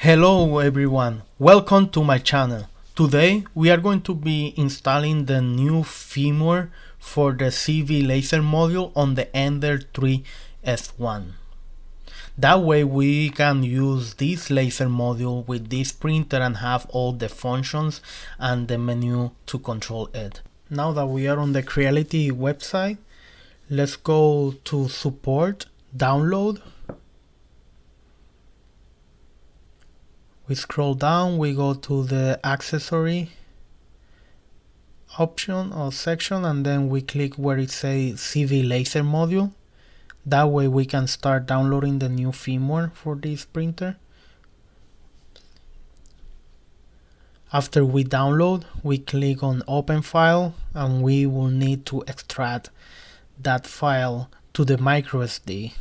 Hello everyone, welcome to my channel. Today we are going to be installing the new firmware for the CV-Laser module on the Ender 3 S1. That way we can use this laser module with this printer and have all the functions and the menu to control it. Now that we are on the Creality website, let's go to support, download. We scroll down, we go to the accessory option or section, and then we click where it says CV-Laser Module. That way we can start downloading the new firmware for this printer. After we download, we click on Open File, and we will need to extract that file to the microSD.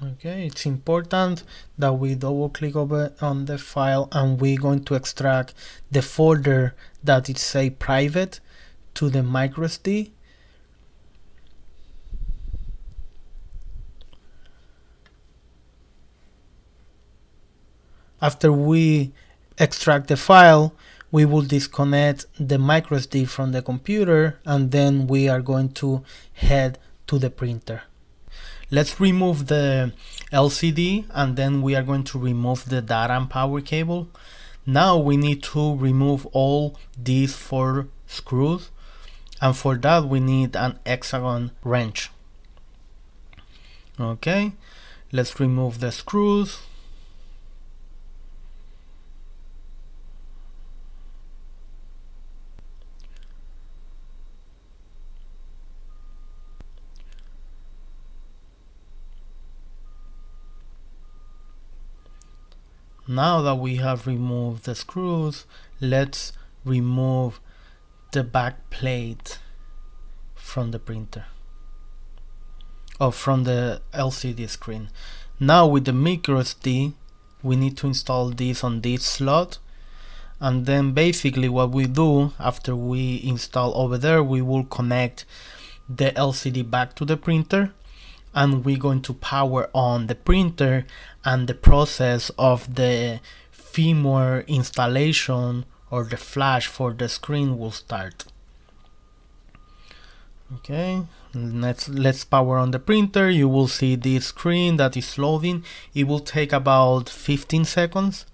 Okay, it's important that we double click over on the file, and we're going to extract the folder that it say private to the microSD. After we extract the file, we will disconnect the microSD from the computer, and then we are going to head to the printer. Let's remove the LCD, and then we are going to remove the data and power cable. Now we need to remove all these 4 screws, and for that we need an hexagon wrench. Okay, let's remove the screws. Now that we have removed the screws, let's remove the back plate from the printer or from the LCD screen. Now with the microSD, we need to install this on this slot, and then basically what we do after we install over there, we will connect the LCD back to the printer, and we're going to power on the printer, and the process of the firmware installation or the flash for the screen will start. Okay, let's power on the printer. You will see this screen that is loading. It will take about 15 seconds,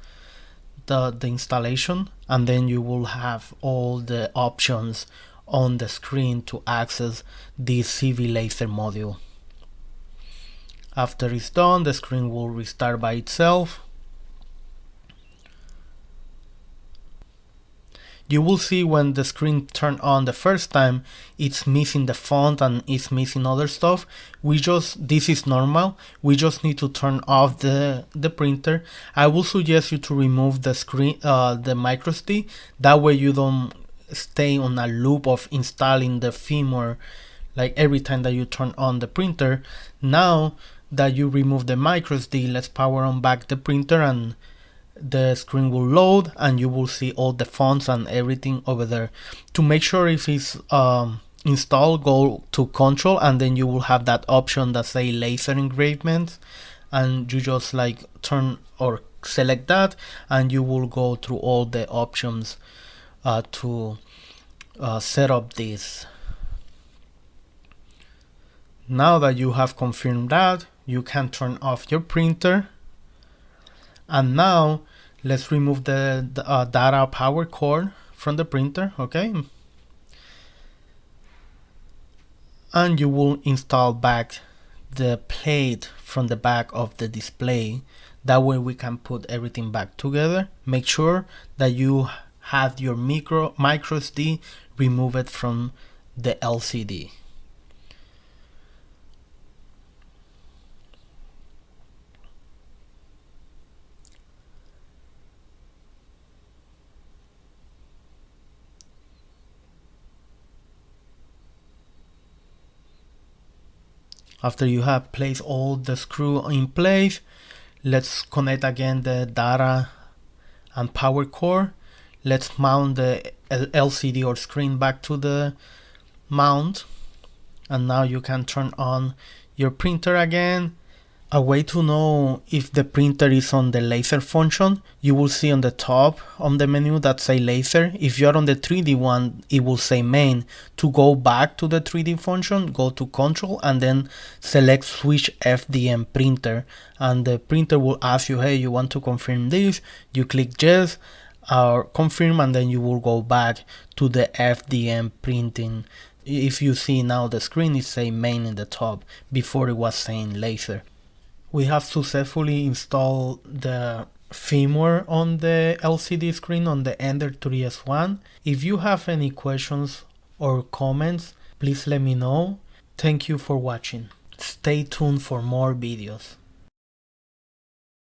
the installation, and then you will have all the options on the screen to access this CV-Laser module. After it's done, the screen will restart by itself. You will see when the screen turned on the first time, it's missing the font and it's missing other stuff. This is normal. We just need to turn off the printer. I will suggest you to remove the screen, the microSD. That way you don't stay on a loop of installing the firmware like every time that you turn on the printer. Now that you remove the microSD, let's power on back the printer, and the screen will load, and you will see all the fonts and everything over there. To make sure if it's installed, go to Control, and then you will have that option that say laser engravement, and you just like turn or select that, and you will go through all the options to set up this. Now that you have confirmed that, you can turn off your printer. And now let's remove the data power cord from the printer. Okay, and you will install back the plate from the back of the display. That way we can put everything back together. Make sure that you have your microSD removed from the LCD. After you have placed all the screw in place, let's connect again the data and power cord. Let's mount the LCD or screen back to the mount, and now you can turn on your printer again. A way to know if the printer is on the laser function, you will see on the top on the menu that say laser. If you are on the 3D one, it will say main. To go back to the 3D function, go to control and then select switch FDM printer, and the printer will ask you, hey, you want to confirm this? You click yes or confirm, and then you will go back to the FDM printing. If you see now the screen is saying main in the top, before it was saying laser. We have successfully installed the firmware on the LCD screen on the Ender 3S1. If you have any questions or comments, please let me know. Thank you for watching. Stay tuned for more videos.